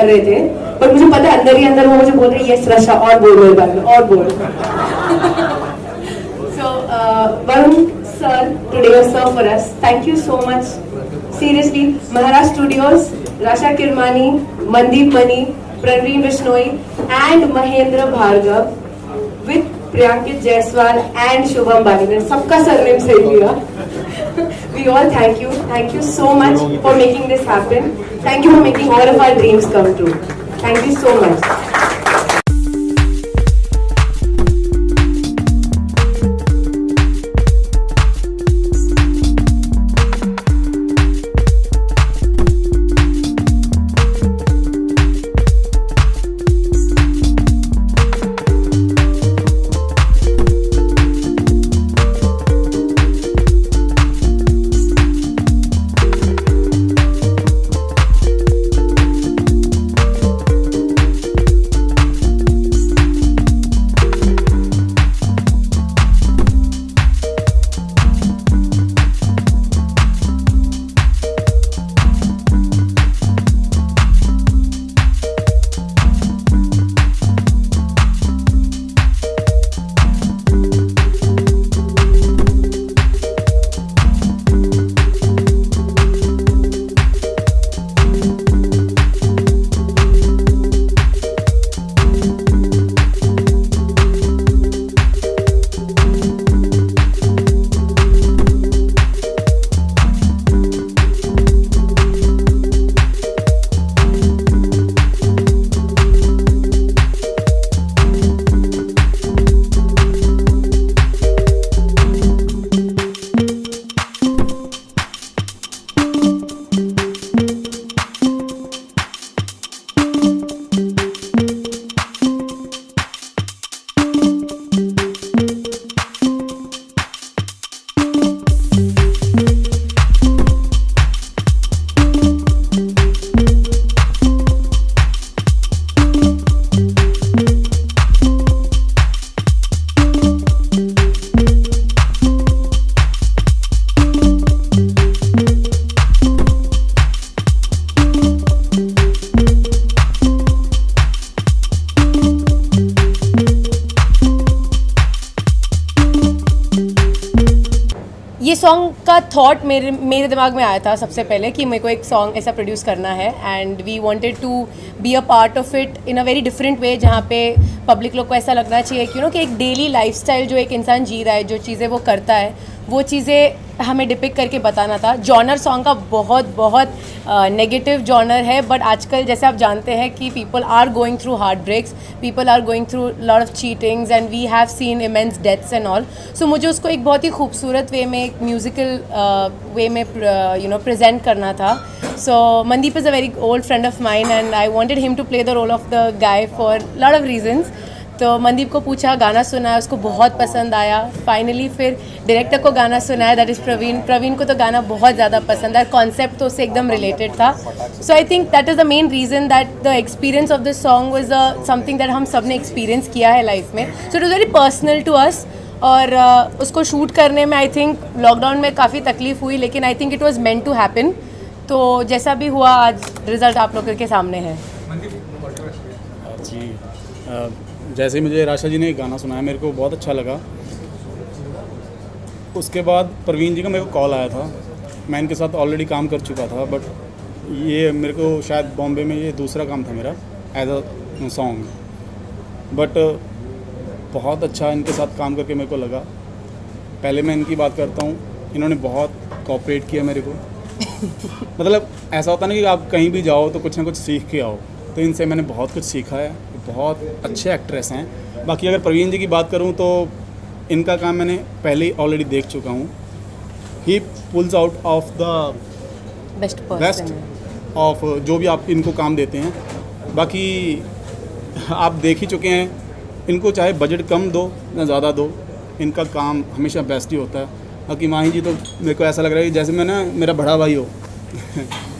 कर रहे थे, पर मुझे पता है अंदर ही अंदर वो मुझे बोल रहे यस रशा और बोल मेरे बारे में और बोल. So Varun sir, today you served for us. Thank you so much. Seriously, Maharashtra Studios, Rasha Kirmani, Mandeep Mani, Praveen Vishnoi and Mahendra Bhargav with Priyankit Jaiswal and Shubham Bali ने सबका surname सही लिया. We all thank you so much for making this happen. Thank you for making all of our dreams come true. Thank you so much. ये song का thought मेरे दिमाग में आया था सबसे पहले कि मेरे को एक सॉन्ग ऐसा प्रोड्यूस करना है and we wanted to be a part of it in a very different way, जहाँ पे पब्लिक लोग को ऐसा लगना चाहिए कि कि एक डेली लाइफस्टाइल जो एक इंसान जी रहा है, जो चीज़ें वो करता है, वो चीज़ें हमें डिपिक्ट करके बताना था. जॉनर सॉन्ग का बहुत नेगेटिव जॉनर है, बट आजकल जैसे आप जानते हैं कि people are going through heart breaks, people are going through lot of cheatings and we have seen immense deaths and all. So मुझे उसको एक बहुत ही खूबसूरत वे में, एक म्यूजिकल वे में प्रेजेंट करना था. So Mandeep is a very old friend of mine and I wanted him to play the role of the guy for a lot of reasons. तो मनदीप को पूछा, गाना सुना, उसको बहुत पसंद आया. फाइनली फिर डायरेक्टर को गाना सुनाया, दैट इज़ प्रवीण को तो गाना बहुत ज़्यादा पसंद आया. कॉन्सेप्ट तो उससे एकदम रिलेटेड था. So I think that is the main reason that the experience of this song was something that हम सब ने एक्सपीरियंस किया है लाइफ में. So it was very personal to us. और उसको शूट करने में आई थिंक लॉकडाउन में काफ़ी तकलीफ हुई, लेकिन I think it was meant to happen. तो जैसा भी हुआ, आज रिज़ल्ट आप लोगों के सामने है. जी, जैसे ही मुझे राशा जी ने गाना सुनाया मेरे को बहुत अच्छा लगा. उसके बाद प्रवीण जी का मेरे को कॉल आया था. मैं इनके साथ ऑलरेडी काम कर चुका था, बट ये मेरे को शायद बॉम्बे में ये दूसरा काम था मेरा एज अ सॉन्ग. बट बहुत अच्छा इनके साथ काम करके मेरे को लगा. पहले मैं इनकी बात करता हूँ, इन्होंने बहुत कोऑपरेट किया मेरे को. मतलब ऐसा होता ना कि आप कहीं भी जाओ तो कुछ ना कुछ सीख के आओ, तो इनसे मैंने बहुत कुछ सीखा है. बहुत अच्छे एक्ट्रेस हैं. बाकी अगर प्रवीण जी की बात करूं तो इनका काम मैंने पहले ही ऑलरेडी देख चुका हूं. ही pools out of the best of जो भी आप इनको काम देते हैं. बाकी आप देख ही चुके हैं, इनको चाहे बजट कम दो या ज़्यादा दो, इनका काम हमेशा बेस्ट ही होता है. बाकी माही जी तो मेरे को ऐसा लग रहा है कि जैसे मैं ना मेरा बड़ा भाई हो.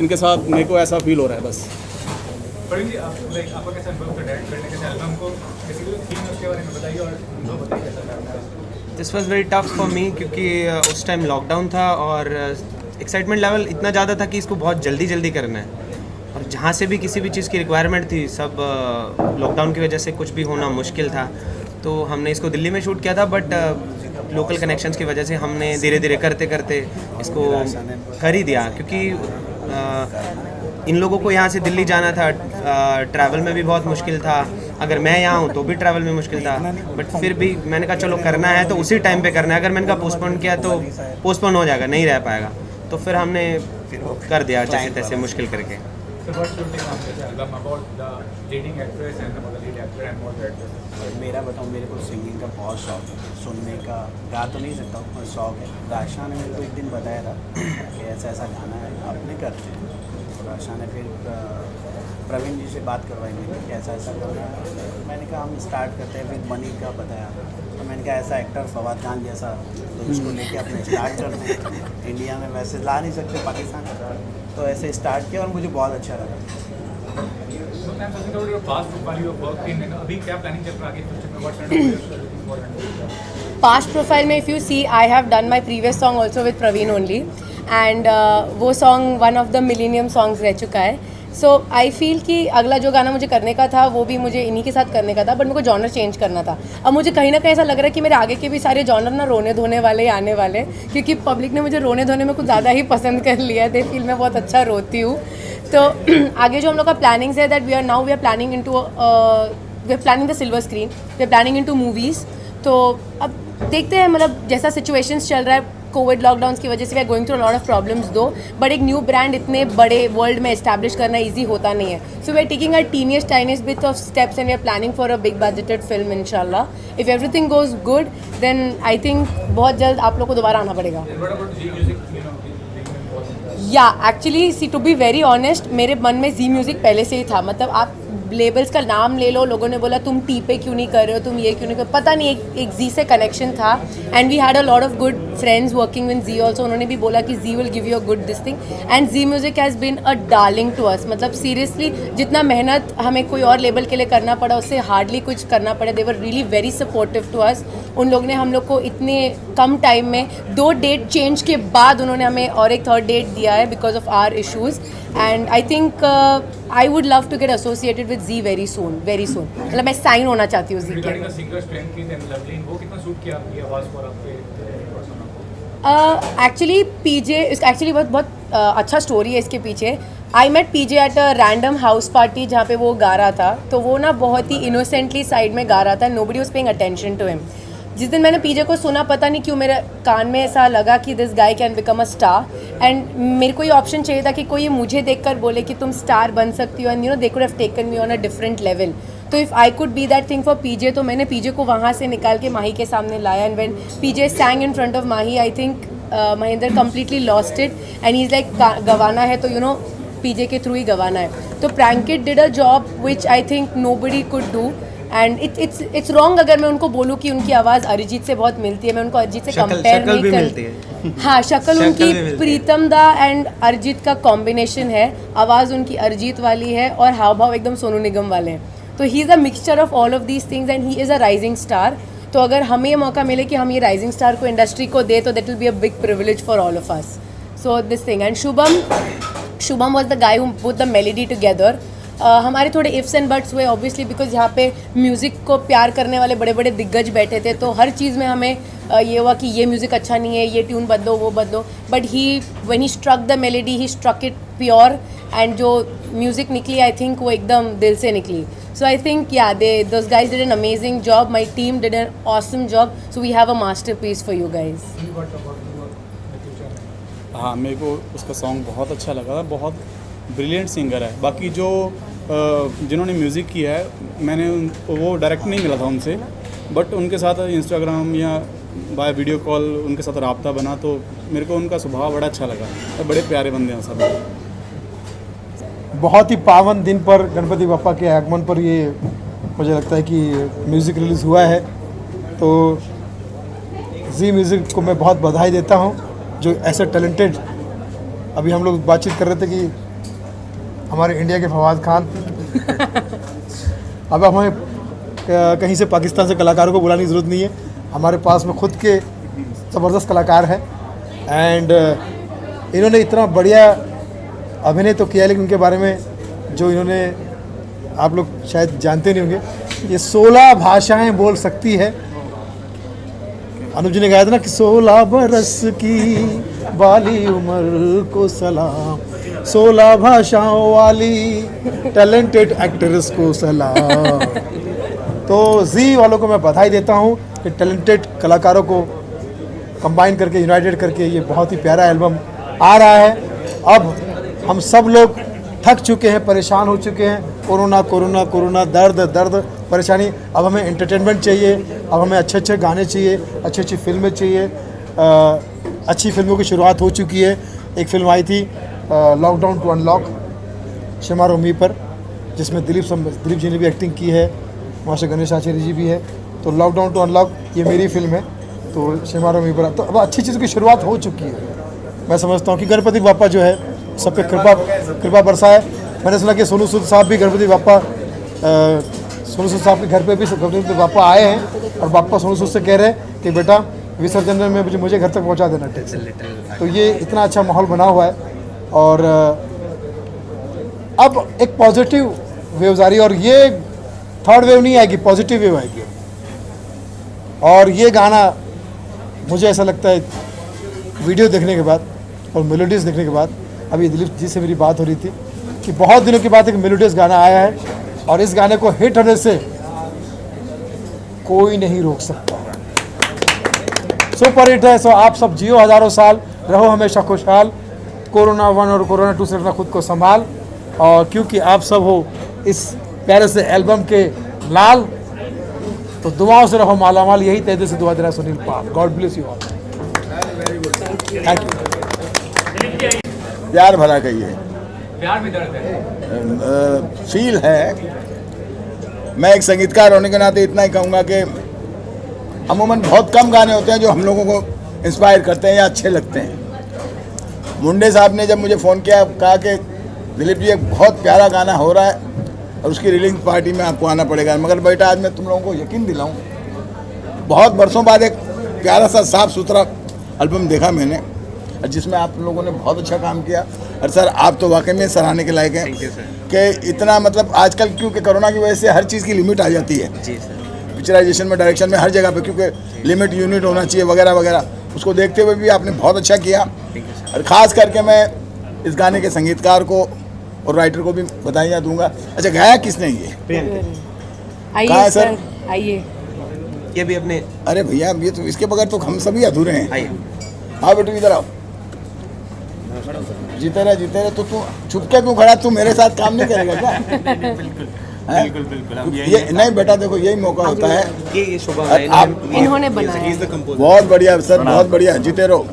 इनके साथ मेरे को ऐसा फील हो रहा है बस. जी, आपका कैसा अनुभव था डायरेक्ट करने के एल्बम को? बेसिकली थीम उसके बारे में बताइए और अनुभव बताइए कैसा लगा. This was very tough for me क्योंकि उस टाइम लॉकडाउन था और एक्साइटमेंट लेवल इतना ज़्यादा था कि इसको बहुत जल्दी करना है. और जहाँ से भी किसी भी चीज़ की रिक्वायरमेंट थी सब लॉकडाउन की वजह से कुछ भी होना मुश्किल था, तो हमने इसको दिल्ली में शूट किया था, बट लोकल कनेक्शंस की वजह से हमने धीरे धीरे करते करते इसको कर ही दिया, क्योंकि इन लोगों को यहाँ से दिल्ली जाना था, ट्रैवल में भी बहुत मुश्किल था, अगर मैं यहाँ हूँ तो भी ट्रैवल में मुश्किल था, बट फिर भी मैंने कहा चलो करना है तो उसी टाइम पे करना है, अगर मैंने कहा पोस्टपोन किया तो पोस्टपोन हो जाएगा, नहीं रह पाएगा, तो फिर हमने कर दिया जैसे तैसे मुश्किल करके। So what's your take on this album about the leading actress and about the lead actor and more actors? मेरा बताऊँ, मेरे को सिंगिंग का बहुत शौक है, सुनने का, गा तो नहीं सकता हूँ पर शौक है। राशा ने मेरे को एक दिन बताया था कि ऐसा ऐसा गाना है आपने करते हैं, तो राशा ने फिर प्रवीण जी से बात करवाई मेरी कि ऐसा ऐसा करना है, तो मैंने कहा हम स्टार्ट करते हैं, फिर मनी का बताया, तो मैंने कहा ऐसा एक्टर फवाद खान जैसा, तो उसको लेके अपने स्टार्ट करते हैं, इंडिया में वैसे ला नहीं सकते पाकिस्तान, तो ऐसे स्टार्ट किया और मुझे बहुत अच्छा लगा। So I'm talking about your past profile, your work in, अभी क्या planning चल रहा है आगे फ्यूचर में, what kind of videos you're looking for and past profile में if you see I have done my previous song also with Praveen only, and वो song one of the millennium songs रह चुका है। सो आई फील कि अगला जो गाना मुझे करने का था वो भी मुझे इन्हीं के साथ करने का था, बट मेरे को जॉनर चेंज करना था। अब मुझे कहीं ना कहीं ऐसा लग रहा है कि मेरे आगे के भी सारे जॉनर ना रोने धोने वाले ही आने वाले, क्योंकि पब्लिक ने मुझे रोने धोने में कुछ ज़्यादा ही पसंद कर लिया है, दे फील मैं बहुत अच्छा रोती हूँ। तो आगे जो हम लोग का प्लानिंग्स है that we are planning into we are planning the silver screen, we are planning into movies. तो अब देखते हैं, मतलब जैसा सिचुएशंस चल रहा है, कोविड लॉकडाउन की वजह से we are going through lot of problems though, but एक न्यू ब्रांड इतने बड़े वर्ल्ड में एस्टैब्लिश करना इजी होता नहीं है। So we are taking a teeniest bit of steps and we are planning for a big budgeted film इंशाल्लाह। If everything goes good then I think बहुत जल्द आप लोग को दोबारा आना पड़ेगा। what about Zee Music, you know, being involved? या actually see to be very honest, मेरे मन में जी म्यूज़िक पहले से ही था। मतलब आप लेबल्स का नाम ले लो, लोगों ने बोला तुम टी पे क्यों नहीं कर रहे हो, तुम ये क्यों नहीं कर, पता नहीं एक जी से कनेक्शन था, and we had a lot of good friends working with Zee also. उन्होंने भी बोला कि Zee will give you a good this thing, and Zee music has been a darling to us. मतलब सीरियसली जितना मेहनत हमें कोई और लेबल के लिए करना पड़ा उससे हार्डली कुछ करना पड़ा। They were really very supportive to us. उन लोग ने हम लोग को इतने कम टाइम में 2 डेट चेंज के बाद उन्होंने हमें और एक 3rd डेट दिया है because of our issues, and I think I would love to get associated with Zee very soon मतलब मैं साइन होना चाहती हूँ जी के। Regarding the singer strength की and Loveline, वो कितना सूट किया आपकी आवाज़ पर आपके persona को? एक्चुअली पीजे एक्चुअली बहुत अच्छा स्टोरी है इसके पीछे। I met P J at a random house party जहाँ पे वो गा रहा था, तो वो ना बहुत ही इनोसेंटली साइड में गा रहा था, nobody was paying attention to him. जिस दिन मैंने पीजे को सुना, पता नहीं क्यों मेरे कान में ऐसा लगा कि this guy can become a star, and मेरे को ये ऑप्शन चाहिए था कि कोई मुझे देखकर बोले कि तुम स्टार बन सकती हो, and you know they could have taken me on a different level. तो if I could be that thing for PJ, तो मैंने पीजे को वहाँ से निकाल के माही के सामने लाया, and when P J sang in front of Mahi, I think Mahendra completely lost it, and he is like गवाना है तो यू नो पीजे के थ्रू ही गवाना है। तो प्रैंकिट did a job which I think nobody could do, and it's wrong अगर मैं उनको बोलूँ कि उनकी आवाज़ अरिजीत से बहुत मिलती है। मैं उनको अरिजीत से कंपेयर नहीं भी कर, मिलती है। हाँ शक्ल भी उनकी मिलती है। प्रीतम दा एंड अरिजीत का कॉम्बिनेशन है, आवाज़ उनकी अरिजीत वाली है और हाव भाव एकदम सोनू निगम वाले हैं। तो he is a mixture of all of these things and he is a rising star. तो अगर हमें ये मौका मिले कि हम ये राइजिंग स्टार को इंडस्ट्री को दे, तो that will be a big privilege for all of us. So this thing, and Shubham was the guy who put the melody together. हमारे थोड़े इफ्स एंड बट्स हुए ऑब्वियसली, बिकॉज यहाँ पे म्यूज़िक को प्यार करने वाले बड़े बड़े दिग्गज बैठे थे, तो हर चीज़ में हमें ये हुआ कि ये म्यूज़िक अच्छा नहीं है, ये ट्यून बदलो वो बदलो, but he when he struck the melody he struck it pure, and जो म्यूज़िक निकली आई थिंक वो एकदम दिल से निकली। सो I think yeah those guys did an amazing job, my team did an awesome job, so we have a masterpiece for you guys. हाँ, मेरे को उसका सॉन्ग बहुत अच्छा लगा था, बहुत ब्रिलियंट सिंगर है। बाकी जो जिन्होंने म्यूज़िक किया है, मैंने वो डायरेक्ट नहीं मिला था उनसे, बट उनके साथ इंस्टाग्राम या बाय वीडियो कॉल उनके साथ रब्ता बना, तो मेरे को उनका स्वभाव बड़ा अच्छा लगा और बड़े प्यारे बंदे हैं सब। बहुत ही पावन दिन पर गणपति बप्पा के आगमन पर ये मुझे लगता है कि म्यूज़िक रिलीज़ हुआ है, तो जी म्यूज़िक को मैं बहुत बधाई देता हूँ, जो ऐसे टैलेंटेड, अभी हम लोग बातचीत कर रहे थे कि हमारे इंडिया के फवाद खान अब हमें कहीं से पाकिस्तान से कलाकारों को बुलाने की ज़रूरत नहीं है, हमारे पास में खुद के ज़बरदस्त कलाकार हैं, एंड इन्होंने इतना बढ़िया अभिनय तो किया, लेकिन उनके बारे में जो इन्होंने, आप लोग शायद जानते नहीं होंगे, ये 16 भाषाएं बोल सकती है। अनुज जी ने गाया था ना कि 16 बरस की बाली उम्र को सलाम, 16 भाषाओं वाली टैलेंटेड एक्टर्स को सलाम। तो जी वालों को मैं बधाई देता हूँ कि टैलेंटेड कलाकारों को कंबाइन करके, यूनाइटेड करके ये बहुत ही प्यारा एल्बम आ रहा है। अब हम सब लोग थक चुके हैं, परेशान हो चुके हैं, कोरोना कोरोना कोरोना, दर्द दर्द परेशानी। अब हमें एंटरटेनमेंट चाहिए, अब हमें अच्छे अच्छे गाने चाहिए, अच्छी अच्छी फिल्में चाहिए। अच्छी फिल्मों की शुरुआत हो चुकी है। एक फिल्म आई थी लॉकडाउन टू अनलॉक, शिमा रोमी पर, जिसमें दिलीप जी ने भी एक्टिंग की है, मास्टर गणेश आचार्य जी भी है। तो लॉकडाउन टू अनलॉक ये मेरी फिल्म है, तो शिमा रोमी पर। तो अब अच्छी चीज़ की शुरुआत हो चुकी है। मैं समझता हूँ कि गणपति बापा जो है सब पे कृपा बरसाए। मैंने सुना कि सोनू सूद साहब भी गणपति बापा, सोनू सूद साहब के घर पे भी गणपति बापा आए हैं, और बापा सोनू सूद से कह रहे हैं कि बेटा विसर्जन में मुझे घर तक पहुंचा देना टैक्सी। तो ये इतना अच्छा माहौल बना हुआ है। और अब एक पॉजिटिव वेव आ रही है, और ये थर्ड वेव नहीं आएगी, पॉजिटिव वेव आएगी। और ये गाना मुझे ऐसा लगता है वीडियो देखने के बाद और मेलोडीज देखने के बाद, अभी दिलीप जी से मेरी बात हो रही थी कि बहुत दिनों के बाद एक मेलोडियस गाना आया है, और इस गाने को हिट होने से कोई नहीं रोक सकता। सुपर हिट है। सो आप सब जियो हजारों साल, रहो हमेशा खुशहाल। कोरोना 1 और कोरोना 2 से रखना खुद को संभाल, और क्योंकि आप सब हो इस प्यारे से एल्बम के लाल, तो दुआओं से रहो मालामाल। यही तहे दिल से दुआ दे रहा है Sunil Pal. God bless you all. Thank you. प्यार भरा कहिए, प्यार में दर्द है, फील है। मैं एक संगीतकार होने के नाते इतना ही कहूँगा कि अमूमन बहुत कम गाने होते हैं जो हम लोगों को इंस्पायर करते हैं या अच्छे लगते हैं। मुंडे साहब ने जब मुझे फ़ोन किया, कहा कि दिलीप जी एक बहुत प्यारा गाना हो रहा है और उसकी रिलीज पार्टी में आपको आना पड़ेगा। मगर बेटा आज मैं तुम लोगों को यकीन दिलाऊं, बहुत बरसों बाद एक प्यारा सा साफ़ सुथरा एल्बम देखा मैंने, और जिसमें आप लोगों ने बहुत अच्छा काम किया। और सर आप तो वाकई में सराहने के लायक हैं कि इतना, मतलब आजकल क्योंकि कोरोना की वजह से हर चीज़ की लिमिट आ जाती है जी सर, पिक्चराइजेशन में, डायरेक्शन में, हर जगह पे, क्योंकि लिमिट यूनिट होना चाहिए वगैरह वगैरह। उसको देखते हुए भी आपने बहुत अच्छा किया। और ख़ास करके मैं इस गाने के संगीतकार को और राइटर को भी बधाइयाँ दूंगा। अच्छा, गाया किसने ये? कहाँ आइए है सर, आइए। ये भी अपने, अरे भैया ये तो, इसके बगैर तो हम सभी अधूरे हैं। आइए। हाँ बेटू इधर आओ। जीते रहे तो तू छुप के क्यों खड़ा? तू मेरे साथ काम नहीं करेगा क्या? बिल्कुल बिल्कुल। ये नहीं बेटा, देखो यही मौका होता है। ये शुभ आप इन्होंने बनाया। बहुत बढ़िया सर, बहुत बढ़िया, जीते रहो।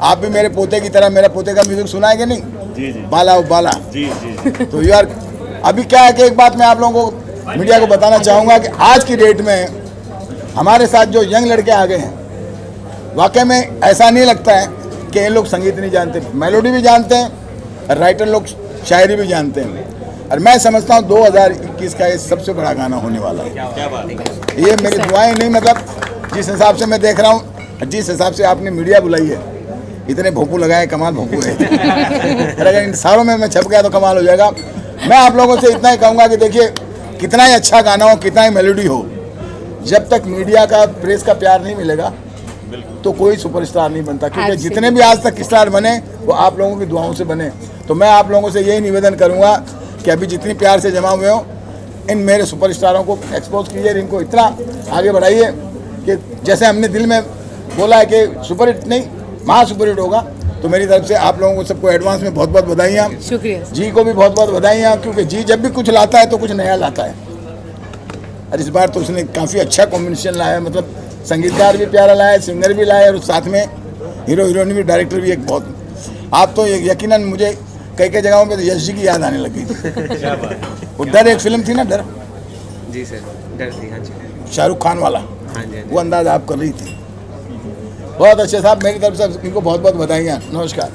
आप भी मेरे पोते की तरह, मेरा पोते का म्यूजिक सुना है कि नहीं? जी जी। बाला ओ बाला। जी जी। तो यार अभी क्या है कि एक बात मैं आप लोगों को, मीडिया को बताना चाहूँगा कि आज की डेट में हमारे साथ जो यंग लड़के आ गए हैं, वाकई में ऐसा नहीं लगता है कि ये लोग संगीत नहीं जानते, मेलोडी भी जानते हैं, और राइटर लोग शायरी भी जानते हैं। और मैं समझता हूँ 2021 का ये सबसे बड़ा गाना होने वाला है। क्या बात है। ये मेरी दुआएं नहीं, मतलब जिस हिसाब से मैं देख रहा हूँ, जिस हिसाब से आपने मीडिया बुलाई है, इतने भोंपू लगाए, कमाल भोंपू है। अगर इन सारों में मैं छप गया तो कमाल हो जाएगा। मैं आप लोगों से इतना ही कहूँगा कि देखिए, कितना ही अच्छा गाना हो, कितना ही मेलोडी हो, जब तक मीडिया का, प्रेस का प्यार नहीं मिलेगा तो कोई सुपरस्टार नहीं बनता। क्योंकि जितने भी आज तक स्टार बने वो आप लोगों की दुआओं से बने। तो मैं आप लोगों से यही निवेदन करूँगा कि अभी जितनी प्यार से जमा हुए हो, इन मेरे सुपरस्टारों को एक्सपोज कीजिए, इनको इतना आगे बढ़ाइए कि जैसे हमने दिल में बोला है कि सुपर हिट नहीं, महा सुपर हिट होगा। तो मेरी तरफ से आप लोगों को सबको एडवांस में बहुत बहुत बधाइयाँ। शुक्रिया। जी को भी बहुत बहुत बधाइयाँ, क्योंकि जी जब भी कुछ लाता है तो कुछ नया लाता है, और इस बार तो उसने काफ़ी अच्छा कॉम्बिनेशन लाया है। मतलब संगीतकार भी प्यारा लाया, सिंगर भी लाया, और साथ में हीरो हीरोइन भी, डायरेक्टर भी एक बहुत। आप तो यकीनन मुझे कई कई जगहों पे तो यश जी की याद आने लगी। वो डर एक फिल्म थी ना, डर। जी सर, डर थी। हाँ जी, शाहरुख खान वाला, हाँ जी। वो अंदाज आप कर रही थी। बहुत अच्छे साहब, मेरी तरफ से इनको बहुत बहुत बधाइयाँ। नमस्कार।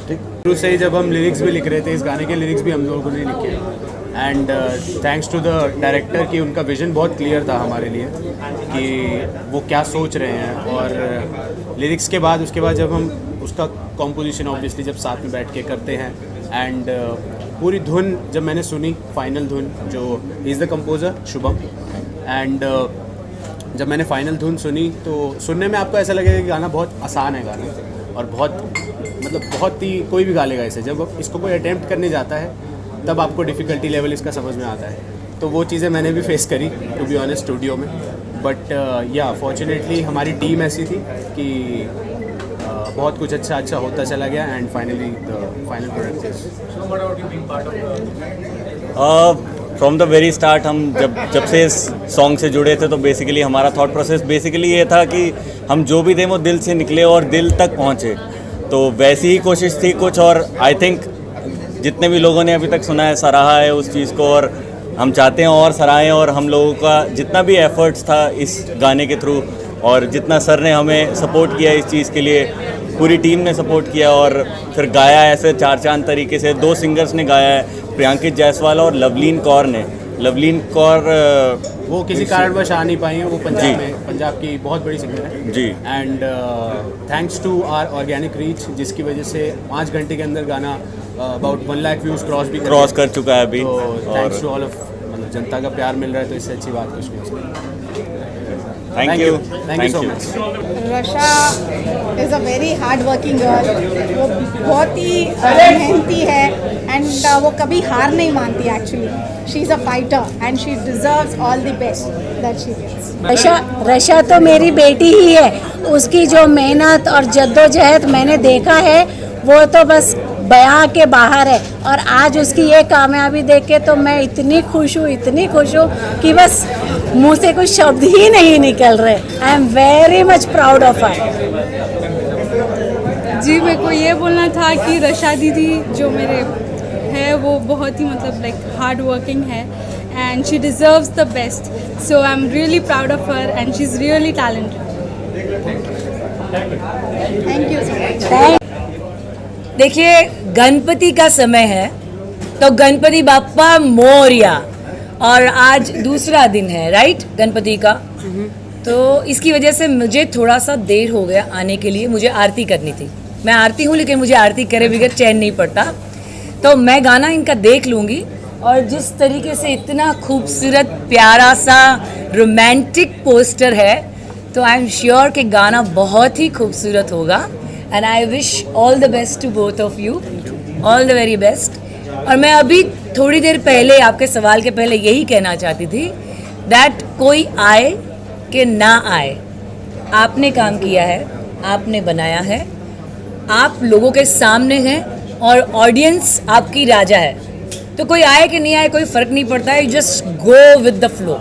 शुरू से ही जब हम लिरिक्स भी लिख रहे थे, इस गाने के लिरिक्स भी हम लोगों ने लिखे, and thanks to the director कि उनका विजन बहुत क्लियर था हमारे लिए कि वो क्या सोच रहे हैं। और लिरिक्स के बाद, उसके बाद जब हम उसका कॉम्पोजिशन ऑब्वियसली जब साथ में बैठ के करते हैं, एंड पूरी धुन जब मैंने सुनी, फाइनल धुन, जो is the composer Shubham, and जब मैंने फाइनल धुन सुनी तो सुनने में आपको ऐसा लगेगा कि गाना बहुत आसान है गाना, और बहुत ही कोई भी गा लेगा इसे। जब इसको कोई अटेम्प्ट करने जाता है तब आपको डिफ़िकल्टी लेवल इसका समझ में आता है। तो वो चीज़ें मैंने भी फेस करी, टू बी ऑनेस्ट, स्टूडियो में। बट या फॉर्चुनेटली हमारी टीम ऐसी थी कि बहुत कुछ अच्छा होता चला गया, and finally the final product is. So what about you being part of from the very start हम जब से इस सॉन्ग से जुड़े थे तो बेसिकली हमारा थॉट प्रोसेस बेसिकली ये था कि हम जो भी दें वो दिल से निकले और दिल तक पहुँचे। तो वैसी ही कोशिश थी कुछ, और आई थिंक जितने भी लोगों ने अभी तक सुना है, सराहा है उस चीज़ को, और हम चाहते हैं और सराहें। और हम लोगों का जितना भी एफर्ट्स था इस गाने के थ्रू, और जितना सर ने हमें सपोर्ट किया इस चीज़ के लिए, पूरी टीम ने सपोर्ट किया, और फिर गाया ऐसे चार चांद तरीके से। 2 सिंगर्स ने गाया है, प्रियांकित जायसवाल और लवलीन कौर ने। लवलीन कौर वो किसी कारणवश आ नहीं पाई हैं, वो पंजाब की बहुत बड़ी सिंगर है जी। And thanks to our organic reach, जिसकी वजह से 5 घंटे के अंदर गाना अबाउट 1 लाख व्यूज़ क्रॉस कर चुका है अभी। तो थैंक्स टू ऑल ऑफ, मतलब जनता का प्यार मिल रहा है, तो इससे अच्छी बात कुछ नहीं हो सकती। Thank you so much. रशा is a very hard working girl. वो बहुत ही मेहनती है, एंड वो कभी हार नहीं मानती। Actually she is a fighter and she deserves all the best that she gets. Rasha तो मेरी बेटी ही है। उसकी जो मेहनत और जद्दोजहद मैंने देखा है वो तो बस बयां के बाहर है, और आज उसकी ये कामयाबी देख के तो मैं इतनी खुश हूँ कि बस मुंह से कुछ शब्द ही नहीं निकल रहे। I am very much proud of her. जी, मेरे को ये बोलना था कि रशा दीदी जो मेरे है वो बहुत ही मतलब लाइक हार्ड वर्किंग है, and she deserves the best. So I am really proud of her, and she is really talented. Thank you so much. देखिए, गणपति का समय है तो गणपति बाप्पा मोरया, और आज दूसरा दिन है राइट गणपति का। तो इसकी वजह से मुझे थोड़ा सा देर हो गया आने के लिए। मुझे आरती करनी थी, मैं आरती हूँ लेकिन मुझे आरती करे बगैर चैन नहीं पड़ता। तो मैं गाना इनका देख लूँगी, और जिस तरीके से इतना खूबसूरत प्यारा सा रोमांटिक पोस्टर है, तो आई एम श्योर कि गाना बहुत ही खूबसूरत होगा। And I wish all the best to both of you, all the very best. और मैं अभी थोड़ी देर पहले आपके सवाल के पहले यही कहना चाहती थी दैट कोई आए कि ना आए, आपने काम किया है, आपने बनाया है, आप लोगों के सामने हैं, और ऑडियंस आपकी राजा है। तो कोई आए कि नहीं आए कोई फ़र्क नहीं पड़ता है, you just go with the flow,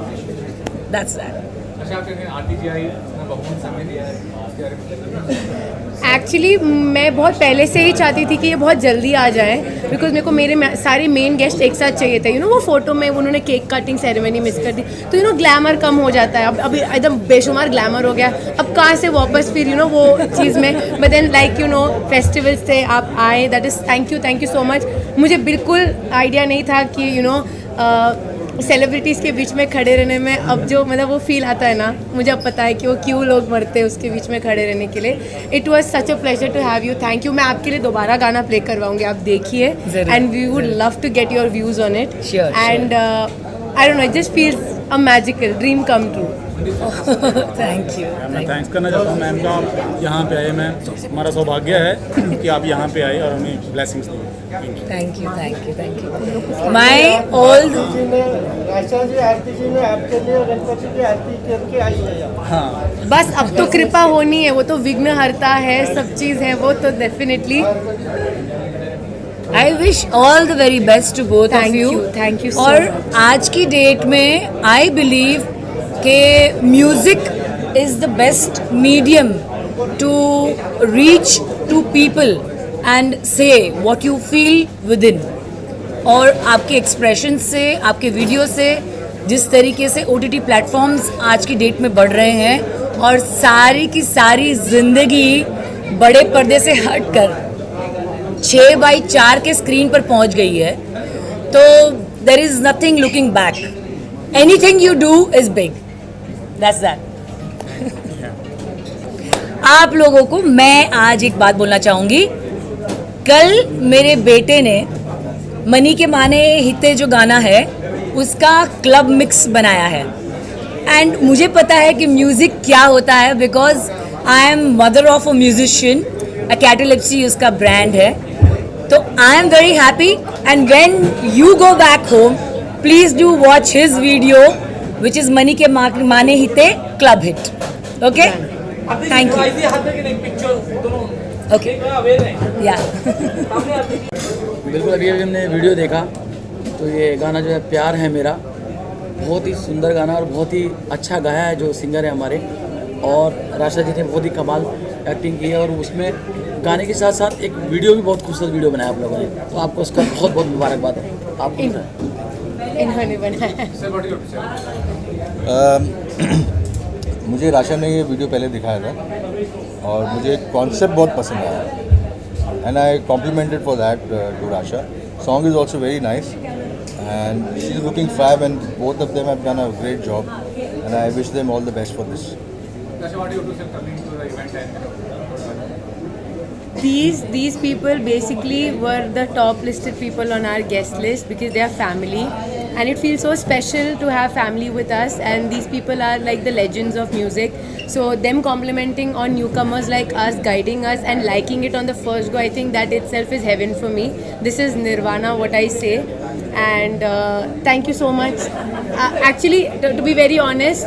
that's that. अच्छा, आपने आरती जी आई, बहुत समय दिया है, उसके बारे में एक्चुअली मैं बहुत पहले से ही चाहती थी कि ये बहुत जल्दी आ जाए, बिकॉज मेरे को मेरे सारे मेन गेस्ट एक साथ चाहिए थे। वो फोटो में उन्होंने केक कटिंग सेरेमनी मिस कर दी, तो ग्लैमर कम हो जाता है। अब अभी एकदम बेशुमार ग्लैमर हो गया, अब कहाँ से वापस फिर वो चीज़ में। बट देन लाइक फेस्टिवल्स थे, आप आए, that is thank you so much. मुझे बिल्कुल आइडिया नहीं था कि सेलिब्रिटीज़ के बीच में खड़े रहने में अब जो मतलब वो फील आता है ना, मुझे अब पता है कि वो क्यों लोग मरते हैं उसके बीच में खड़े रहने के लिए। It was such a pleasure to have you, thank you. मैं आपके लिए दोबारा गाना प्ले करवाऊंगी, आप देखिए, and we would love to get your views on it. And I don't know, it just feels a magical dream come true. Thank you. मैं thanks करना चाहता हूँ मैम का, यहाँ पे आए। मैं हमारा सौभाग्य है कि आप यहाँ पे आए और हमें blessings the. Thank you. My all हाँ, बस अब तो कृपा होनी है, वो तो विघ्न हरता है, सब चीज़ है वो तो definitely. I wish all the very best to both of you. Thank you. और आज की डेट में आई बिलीव कि music is the best medium to reach to people and say what you feel within. और आपके expression से, आपके video से, जिस तरीके से OTT प्लेटफॉर्म्स आज की डेट में बढ़ रहे हैं, और सारी की सारी जिंदगी बड़े पर्दे से हटकर 6x4 के स्क्रीन पर पहुंच गई है, तो there is nothing looking back. Anything you do is big, that's that. आप लोगों को मैं आज एक बात बोलना चाहूंगी। कल मेरे बेटे ने मनी के माने हिते जो गाना है उसका क्लब मिक्स बनाया है। एंड मुझे पता है कि म्यूज़िक क्या होता है, because I am mother of a musician, कैटालिप्सी उसका ब्रांड है। तो I am very happy and when you go back home please do watch his video which is money के माने हिते club hit. Okay, thank you. Okay, yeah बिल्कुल, अभी हमने वीडियो देखा तो ये गाना जो है प्यार है मेरा, बहुत ही सुंदर गाना और बहुत ही अच्छा गाया है जो सिंगर है हमारे, और राशा जी ने बहुत ही कमाल एक्टिंग की है, और उसमें गाने के साथ साथ एक वीडियो भी बहुत खूबसूरत वीडियो बनाया आप लोगों ने, तो आपको उसका बहुत बहुत मुबारकबाद है। आपको इन्होंने बनाया। मुझे राशा ने ये वीडियो पहले दिखाया था और मुझे कॉन्सेप्ट बहुत पसंद आया, and I complimented for that to Rasha. Song is also very nice and she's looking fab, and both of them have done a great job, and I wish them all the best for this. Rasha, what do you have to say coming to the event and These people basically were the top listed people on our guest list because they are family, and it feels so special to have family with us, and these people are like the legends of music. So them complimenting on newcomers like us, guiding us and liking it on the first go, I think that itself is heaven for me. This is nirvana, what I say. And thank you so much. Actually, to be very honest,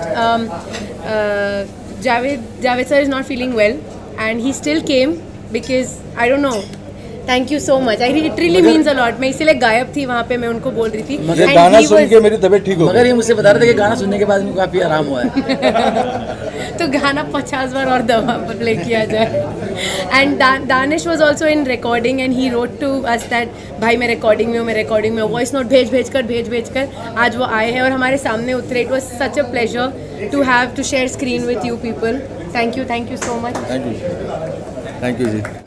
Javed sir is not feeling well, and he still came because I don't know. Thank you so much. It really means a lot. मैं इसीलिए गायब थी वहाँ पे, मैं उनको बोल रही थी। मगर गाना सुन के मेरी तबीयत ठीक हो गई। मगर ये मुझसे बता रहे थे कि गाना सुनने के बाद इनको काफ़ी आराम हुआ है। तो गाना 50 बार और दवा प्ले किया जाए। And Danish was also in recording and he wrote to us that भाई मैं रिकॉर्डिंग में हूँ, वॉइस नोट भेज कर आज वो आए हैं और हमारे सामने उतरे। It was such a pleasure to have to share screen with you people. Thank you so much. Thank you ji.